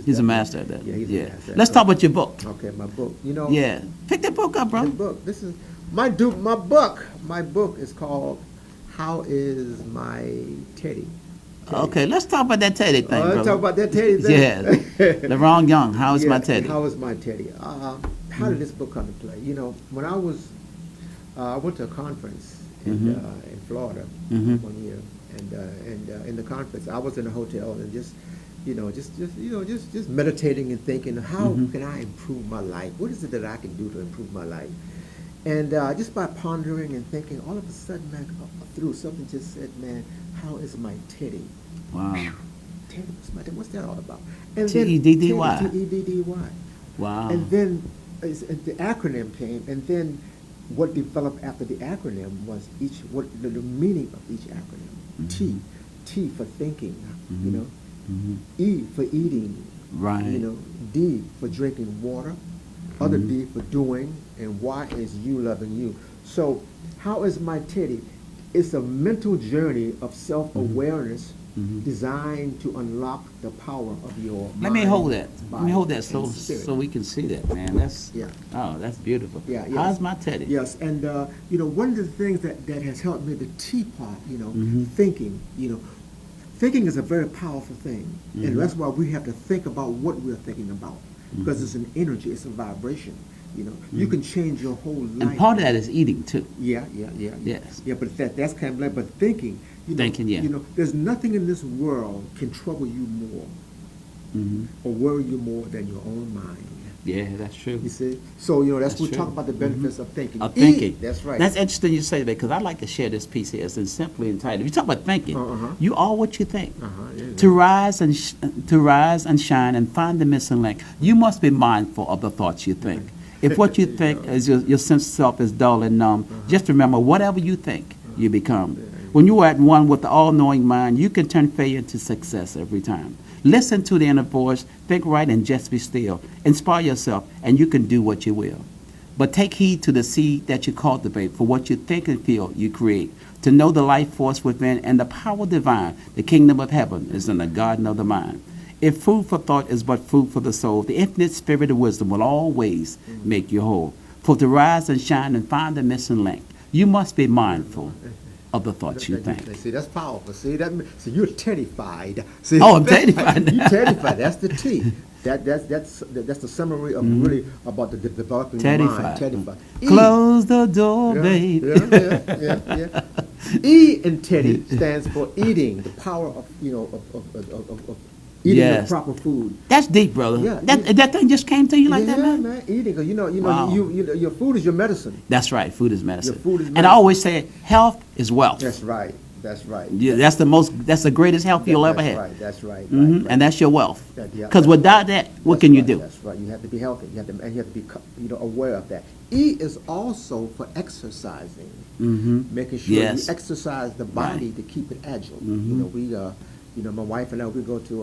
He's a master at that. Yeah, he's a master. Let's talk about your book. Okay, my book. Yeah, pick that book up, bro. The book. This is my book. My book is called "How Is My Teddy." Okay, let's talk about that Teddy thing, Let's brother. talk about that Teddy thing. Yeah, Leron Young. How is my Teddy? How is my Teddy? How did this book come to play? When I was, I went to a conference in Florida one year, and in the conference, I was in a hotel and just meditating and thinking, how can I improve my life? What is it that I can do to improve my life? And just by pondering and thinking, all of a sudden, man, through something just said, man, how is my Teddy? Wow. Teddy, what's that all about? And T-E-D-D-Y. T-E-D-D-Y. Wow. And then the acronym came, and then what developed after the acronym was the meaning of each acronym. T for thinking, E for eating, Right. D for drinking water, other D for doing, and Y is you loving you. So how is my Teddy? It's a mental journey of self-awareness designed to unlock the power of your mind. Let me hold that. Let me hold that and spirit. so we can see that, man. That's Yeah. Oh, that's beautiful. Yeah, yes. How's my Teddy? Yes, and one of the things that has helped me, the T part, thinking, thinking is a very powerful thing, and that's why we have to think about what we're thinking about, because it's an energy, it's a vibration. You can change your whole life. And part of that is eating too. Yeah. Yes. Yeah, but that's kind of like, but thinking. Thinking, yeah. There's nothing in this world can trouble you more or worry you more than your own mind. Yeah, that's true. You see? So, that's what we true. talk about the benefits of thinking. Of thinking. That's right. That's interesting you say that, because I like to share this piece here. It's simply entitled. If you talk about thinking, you are what you think. Yeah. To rise and shine and find the missing link, you must be mindful of the thoughts you think. If what you think is your sense of self is dull and numb, just remember, whatever you think, you become. When you are at one with the all-knowing mind, you can turn failure into success every time. Listen to the inner voice, think right, and just be still. Inspire yourself, and you can do what you will. But take heed to the seed that you cultivate, for what you think and feel, you create. To know the life force within and the power divine, the kingdom of heaven is in the garden of the mind. If food for thought is but food for the soul, the infinite spirit of wisdom will always make you whole. For to rise and shine and find the missing link, you must be mindful of the thoughts you think. See, that's powerful. See, so you're teddified. See, Oh, I'm teddified. You teddified. That's the T. That's the summary of really about the developing your mind. Teddified. Close the door, babe. Yeah. E in Teddy stands for eating. The power of of eating the proper food. That's deep, brother. Yeah, that thing just came to you like that, man? Man. Eating, 'cause Wow. your food is your medicine. That's right. Food is medicine. Your food is And I medicine. always say health is wealth. That's right. That's right. Yeah, that's the greatest health you'll ever have. Right. That's right. Mhm. And that's your wealth. Yeah, Because without that, what can you do? That's right. You have to be healthy. You have to be aware of that. E is also for exercising, making sure Yes. you exercise the body to keep it agile. My wife and I, we go to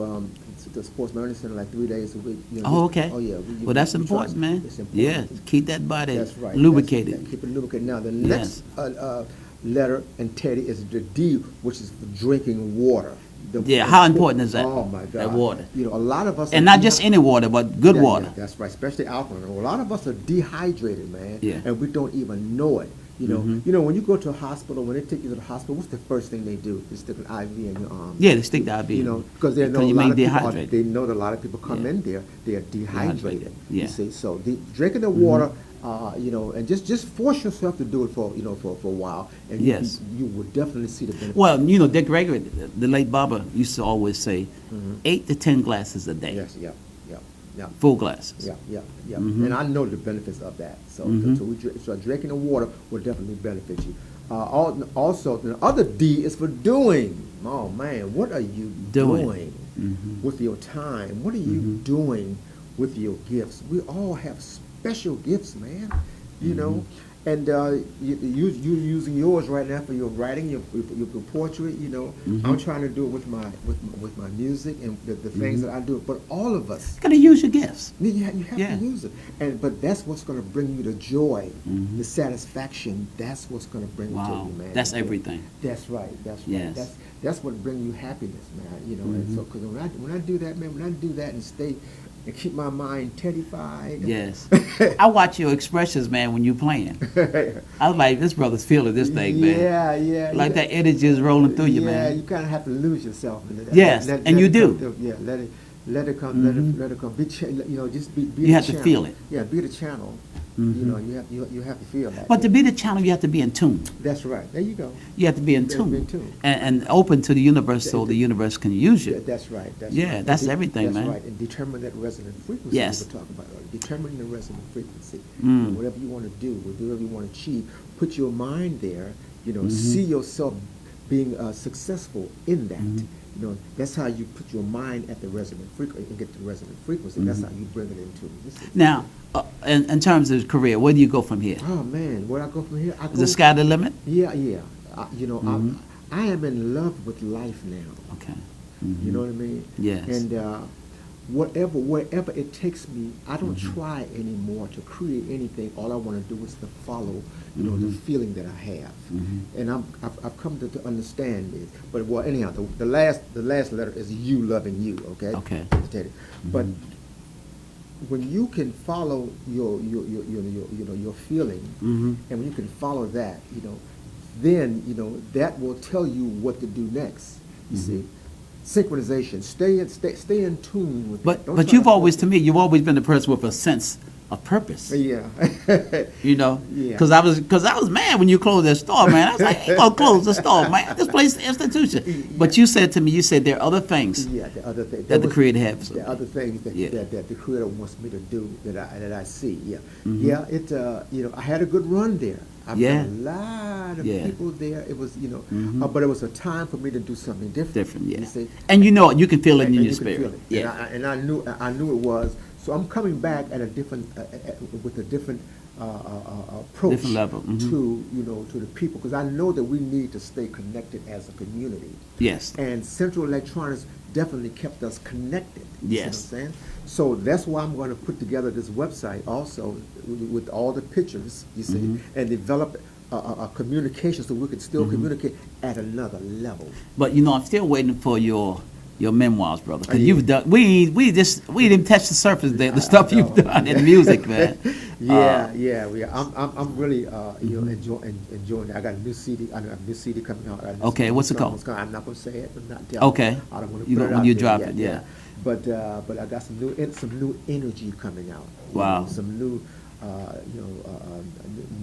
the sports learning center like 3 days a week. Oh, okay. Oh, yeah. Well, that's important, man. It's important. Yeah, keep that body That's right. lubricated. Keep it lubricated. Now, the Yes. next letter in Teddy is the D, which is for drinking water. How important is that? Oh my God, that water. A lot of us, And not just any water, but good water. Yeah, that's right, especially alkaline. A lot of us are dehydrated, man, Yeah. and we don't even know it. When you go to a hospital, when they take you to the hospital, what's the first thing they do? They stick an IV in your arm. Yeah, they stick the IV. Because they know you a lot may of people dehydrated. they know that a lot of people come Yeah. in there, they are dehydrated. Yeah. You see, so drinking the water, and just force yourself to do it for a while, and Yes. you will definitely see the benefit. Well, Dick Gregory, the late Baba, used to always say 8 to 10 glasses a day. Yes, yeah. Full glasses. Yeah. And I know the benefits of that. So, so drinking the water will definitely benefit you. Also, the other D is for doing. Oh man, what are you doing with your time? What are you doing with your gifts? We all have special gifts, man. And you're using yours right now for your writing, your poetry. I'm trying to do it with my music and the things that I do. But all of us, Gotta use your gifts. you have to use it. But that's what's going to bring you the joy, the satisfaction. That's what's going to bring it to Wow, you, man. that's everything. That's right. That's right. Yes. That's what brings you happiness, man. And so because when I do that, man, when I do that and stay and keep my mind teddified. Yes. I watch your expressions, man, when you playing. I was like, this brother's feeling this thing, man. Yeah. Like that energy is rolling through you, man. Yeah, you kind of have to lose yourself into that. Yes, and you do. Let it come. Let it come. Just be. You the have to channel. feel it. Yeah, be the channel. You have to feel that. But to be the channel, you have to be in tune. That's right. There you go. You have to be in You have to tune, be in tune. And open to the universe so the universe can use you. That's right. That's everything, man. That's right. And determine that resonant frequency Yes. we were talking about earlier. Determine the resonant frequency. Mm. Whatever you want to do, whatever you want to achieve, put your mind there. See yourself being successful in that. That's how you put your mind at the resonant frequency and get the resonant frequency. That's how you bring it into existence. Now, in terms of career, where do you go from here? Oh man, where I go from here? Is the sky the limit? Yeah. I am in love with life now. Okay. You know what I mean? Yes. And wherever it takes me, I don't try anymore to create anything. All I want to do is to follow, the feeling that I have. And I've come to understand it. But anyhow, the last letter is you loving you. Okay. Okay. But when you can follow your feeling, and when you can follow that, then that will tell you what to do next. You see. Synchronization. Stay in tune with it. But you've always been the person with a sense of purpose. Yeah. Yeah. Yeah. Because I was mad when you closed that store, man. I was like, ain't gonna close the store, man. This place is an institution. But you said to me, there are other things The other thing that the Creator has. the other things that the Creator wants me to do that I see. Yeah. Yeah. It I had a good run there. I've met a lot of people there. It was but it was a time for me to do something different. Yeah. You see? And you can feel it in And your you can spirit. feel it. Yeah. And I knew it was. So I'm coming back at a different with a different approach Different level. to the people, because I know that we need to stay connected as a community. Yes. And Central Electronics definitely kept us connected. You see Yes. what I'm saying? So that's why I'm going to put together this website also with all the pictures, you see, and develop a communication so we can still communicate at another level. But I'm still waiting for your memoirs, brother. Because you've done. We didn't touch the surface there. The stuff you've done in music, man. I'm really enjoying it. I got a new CD. I got a new CD coming out. I got a new Okay, CD what's it songs called? I'm not gonna say it. I'm not telling. Okay. I don't want to You put go- it when out you there drop yet, it, yeah. But I got some new energy coming out. Wow. Some new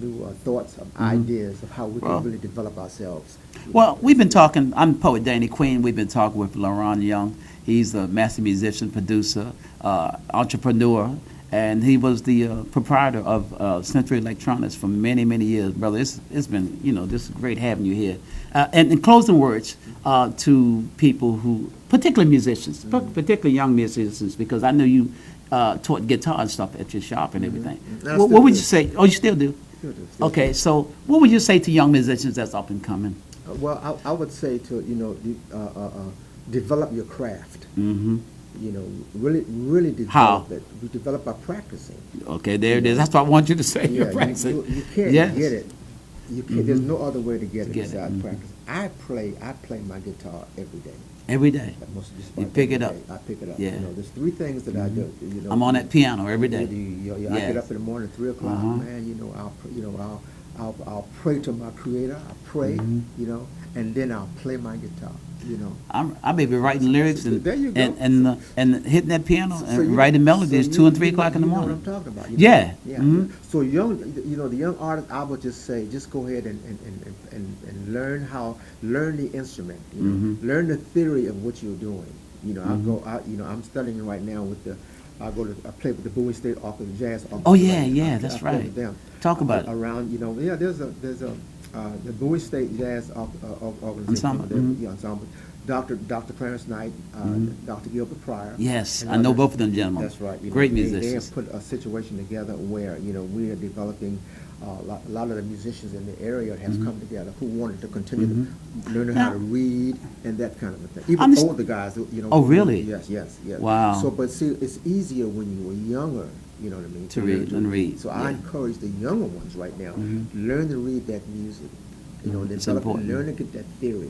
new thoughts, ideas of how we Well. can really develop ourselves. Well, we've been talking. I'm poet Danny Queen. We've been talking with Leron Young. He's a master musician, producer, entrepreneur, and he was the proprietor of Century Electronics for many, many years, brother. It's been, this is great having you here. And in closing words to people who, particularly musicians, particularly young musicians, because I know you taught guitar and stuff at your shop and everything. And I What still would do. you say? Oh, you still do? Still Okay, do. so what would you say to young musicians that's up and coming? Well, I would say to develop your craft. Mm-hmm. Really develop How? it. We develop by practicing. Okay, there it is. That's what I want you to say. Yeah, you can't Yes. get it. You can't. There's no other way to get it get it, besides practice. I play my guitar every day. Every day. Just You about pick every it up. day. I pick it up. Yeah. There's three things that I do. I'm on that piano every day. I get Yes. up in the morning, 3 o'clock. Uh-huh. Man, I'll pray to my Creator. I pray, Mm-hmm. and then I'll play my guitar. I may be writing lyrics and There you go. and hitting that piano So and you- writing melodies so 2 and 3 you o'clock in the know morning. what I'm talking about. Yeah. Yeah. Mhm. So the young artists, I would just say, just go ahead and learn the instrument. Mm-hmm. Learn the theory of what you're doing. I'm studying right now with I play with the Bowie State Orchestra, Jazz Orchestra. Oh, yeah, right now. yeah, I that's play right. with them. Talk about it. Around, there's a the Bowie State Jazz Organization. Ensemble, mhm. Yeah, ensemble. Dr. Clarence Knight, Dr. Gilbert Pryor. Yes, and I know others. both of them gentlemen. That's right. Great They musicians. have put a situation together where we are developing a lot of the musicians in the area has come together who wanted to continue to learn how to read and that kind of a thing. Even Underst- older guys, Oh, really? Yes. Wow. So, but see, it's easier when you were younger. You know what I mean? To learn read and read, So yeah. I encourage the younger ones right now learn to read that music. It's Develop, important. learn to get that theory.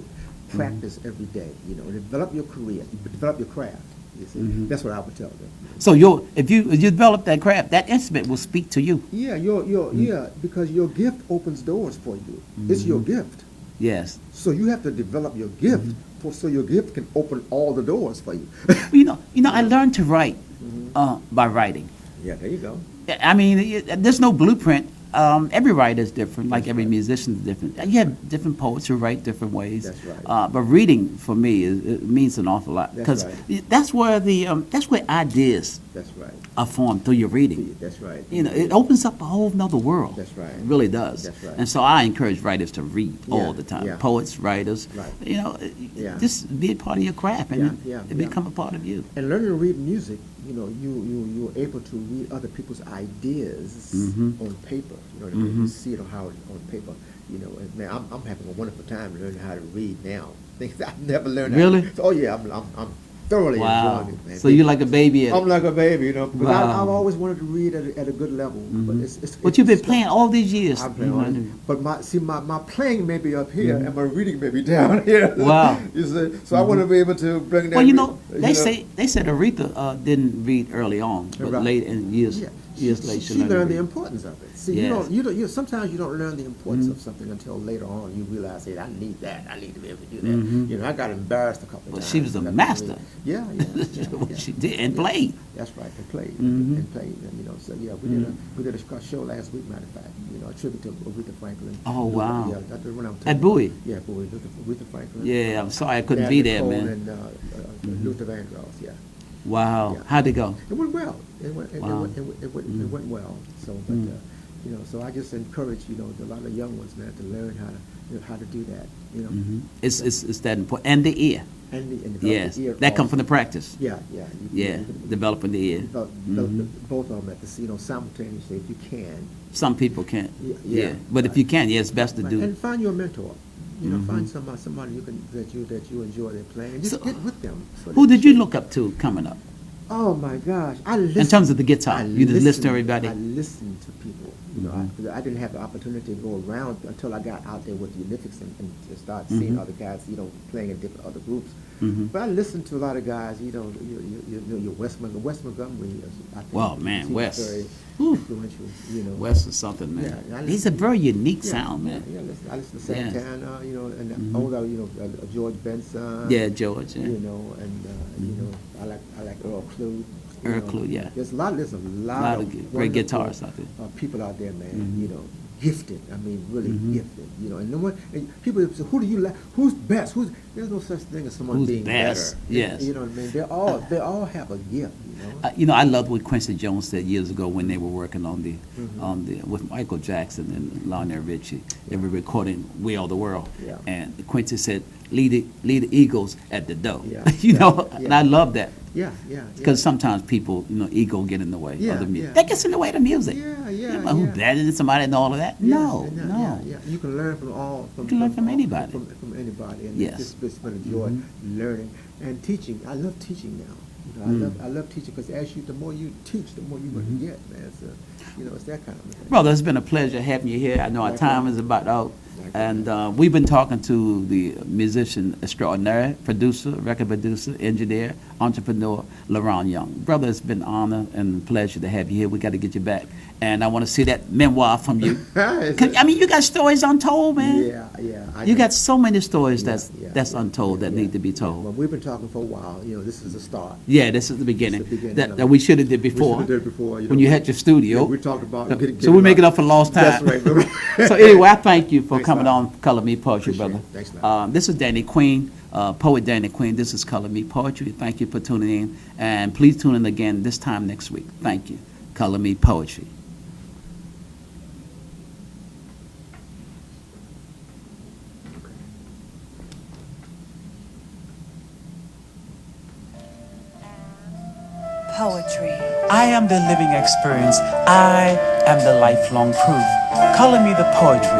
Practice every day. Develop your career. Develop your craft. You see, that's what I would tell them. So if you develop that craft, that instrument will speak to you. Yeah, yeah, because your gift opens doors for you. It's your gift. Yes. So you have to develop your gift so your gift can open all the doors for you. I learned to write by writing. Yeah, there you go. I mean, there's no blueprint. Every writer is different, like every musician is different. You have different poets who write different ways. That's right. But reading for me it means an awful lot That's because right. that's where ideas That's right. are formed through your reading. That's right. It opens up a whole nother world. That's right. It really does. That's right. And so I encourage writers to read Yeah, all the time. yeah. Poets, writers. Right. Yeah. Just be a part of your craft and Yeah, it become a part of you. And learning to read music, you're able to read other people's ideas on paper. You know what I mean? You see it on paper. And man, I'm having a wonderful time learning how to read now. Things I've never learned. Really? Oh yeah, I'm thoroughly Wow. enjoying it, man. So you're like a baby at I'm it. like a baby, because Wow. I've always wanted to read at a good level. But But you've been playing all these years. I'm playing all this. But my playing may be up here and my reading may be down here. Wow. You see, so I want to be able to bring that. Well, they say Aretha didn't read early on, but Right. late in years later she learned the read. importance of it. See, Yes. sometimes you don't learn the importance of something until later on. You realize, hey, I need that. I need to be able to do that. I got embarrassed a couple of But times. she was a That's master. what I mean. Yeah. What she did and played. That's right. And played. And played. And, so yeah, we did a show last week. Matter of fact, a tribute to Aretha Franklin. Oh, wow. Yeah, that's what I'm At talking Bowie? about. Yeah, Bowie. Aretha Franklin. Yeah, I'm sorry I couldn't Nat be there, Nicole man. And Luther Vandross. Yeah. Wow. Yeah. How'd it go? It went well. It went well. So, but so I just encourage a lot of young ones, man, to learn how to do that. It's that important. And the ear. And develop Yes. the ear That comes also. from the practice. Yeah. Yeah. Developing the ear. Both of them at the simultaneously if you can. Some people can't. Yeah. But if you can, it's best to Right. do. And find your mentor. Find somebody that you enjoy their playing, and just So, get with them. So Who that did you look up to coming up? Oh my gosh! In terms of the guitar, you just listen to everybody? I listen to people. You know, 'cause I didn't have the opportunity to go around until I got out there with the Olympics and to start seeing other guys, you know, playing in different other groups. But I listened to a lot of guys, you know, your Wes Montgomery. I think Well, man, he was Wes. very Whew. influential. You know, Wes is something, man. Yeah, I He's a very unique sound, man. Yeah, I listen to Yeah. Santana, you know, and older, you know, George Benson. Yeah, George. Yeah. You know, and you know, I like Earl Clue. you Earl know. Clue, yeah. There's a lot of Lot of great wonderful, guitarists out there. People out there, man. You know, gifted. I mean, really gifted. You know, and no one. And people say, "Who do you like? Who's best? Who's?" There's no such thing as someone Who's being best? better. Yes. You know what I mean? They all have a gift. You know, I loved what Quincy Jones said years ago when they were working on the with Michael Jackson and Lionel Richie. They were recording "We Are the World," Yeah. and Quincy said, "Lead the Eagles at the door." Yeah, you yeah, know, yeah. and I love that Yeah, yeah. because sometimes people, you know, ego get in the way Yeah, of the music. yeah. That gets in the way of the music. Yeah, You yeah, know, who yeah. better than somebody and all of that? Yeah, No, yeah, no. Yeah, yeah. You can learn from all. You can learn from anybody. From anybody, and Yes. it's been a joy learning and teaching. I love teaching now. You know, I love teaching because the more you teach, the more you're going to get, man. So, you know, it's that kind of thing. Brother, it's been a pleasure having you here. I know our time is about out. And we've been talking to the musician extraordinaire, producer, record producer, engineer, entrepreneur, Leron Young. Brother, it's been an honor and pleasure to have you here. We got to get you back. And I want to see that memoir from you. 'Cause, I mean, you got stories untold, man. Yeah. You got so many stories Yeah, that's untold that need to be Well, told. we've been talking for a while. You know, this is a start. Yeah, this is the beginning. This is the beginning That, of that it. we should have did before. We should have did it before. When you had your studio. Yeah, we talked about So we make it up for lost time. That's right. So anyway, I thank you for Thanks, coming man. on Color Me Poetry, Appreciate brother. it. Thanks, man. This is Danny Queen, poet Danny Queen. This is Color Me Poetry. Thank you for tuning in, and please tune in again this time next week. Thank you. Color Me Poetry. Poetry. I am the living experience. I am the lifelong proof. Color me the poetry.